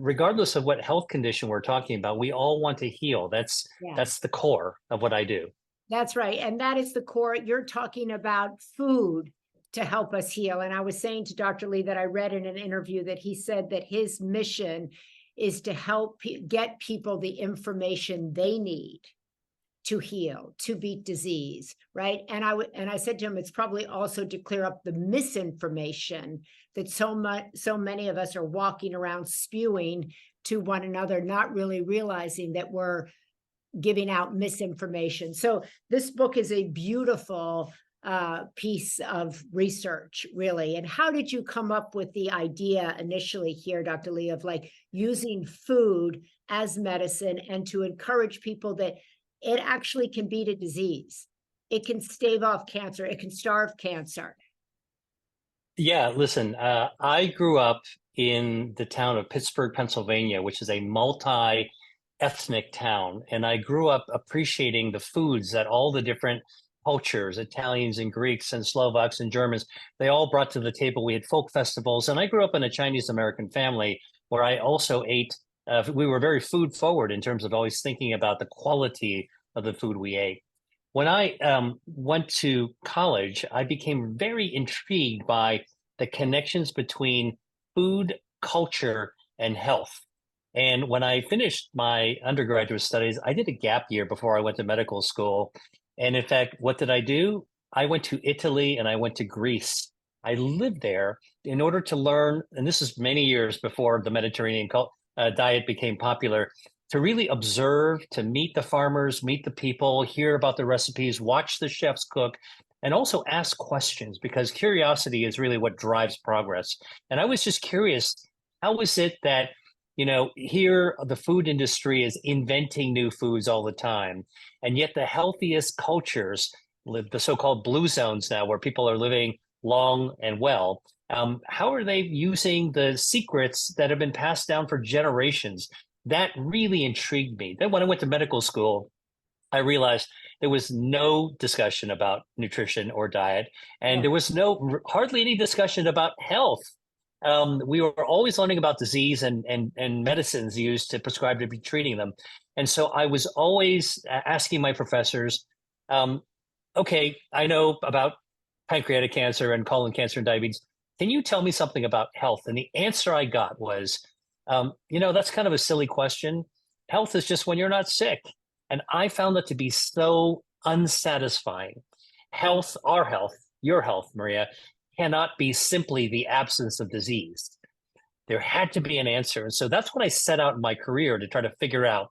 Regardless of what health condition we're talking about, we all want to heal. Yeah. That's the core of what I do. That's right. And that is the core. You're talking about food to help us heal. And I was saying to Dr. Lee that I read in an interview that he said that his mission is to help get people the information they need to heal, to beat disease, right? And I said to him, it's probably also to clear up the misinformation that so many of us are walking around spewing to one another, not really realizing that we're giving out misinformation. So this book is a beautiful piece of research, really. And how did you come up with the idea initially here, Dr. Lee, of like using food as medicine and to encourage people that it actually can beat a disease? It can stave off cancer. It can starve cancer. Yeah, listen, I grew up in the town of Pittsburgh, Pennsylvania, which is a multi-ethnic town. And I grew up appreciating the foods that all the different cultures, Italians and Greeks and Slovaks and Germans, they all brought to the table. We had folk festivals. And I grew up in a Chinese American family where I also ate. We were very food forward in terms of always thinking about the quality of the food we ate. When I went to college, I became very intrigued by the connections between food, culture, and health. And when I finished my undergraduate studies, I did a gap year before I went to medical school. And in fact, what did I do? I went to Italy and I went to Greece. I lived there in order to learn, and this is many years before the Mediterranean diet became popular, to really observe, to meet the farmers, meet the people, hear about the recipes, watch the chefs cook, and also ask questions because curiosity is really what drives progress. And I was just curious, how is it that, here the food industry is inventing new foods all the time, and yet the healthiest cultures live the so-called blue zones now where people are living long and well. How are they using the secrets that have been passed down for generations? That really intrigued me. Then when I went to medical school, I realized there was no discussion about nutrition or diet, and there was hardly any discussion about health. We were always learning about disease and medicines used to prescribe to be treating them. And so I was always asking my professors, okay, I know about pancreatic cancer and colon cancer and diabetes. Can you tell me something about health? And the answer I got was, that's kind of a silly question. Health is just when you're not sick. And I found that to be so unsatisfying. Health, our health, your health, Maria, cannot be simply the absence of disease. There had to be an answer. And so that's what I set out in my career to try to figure out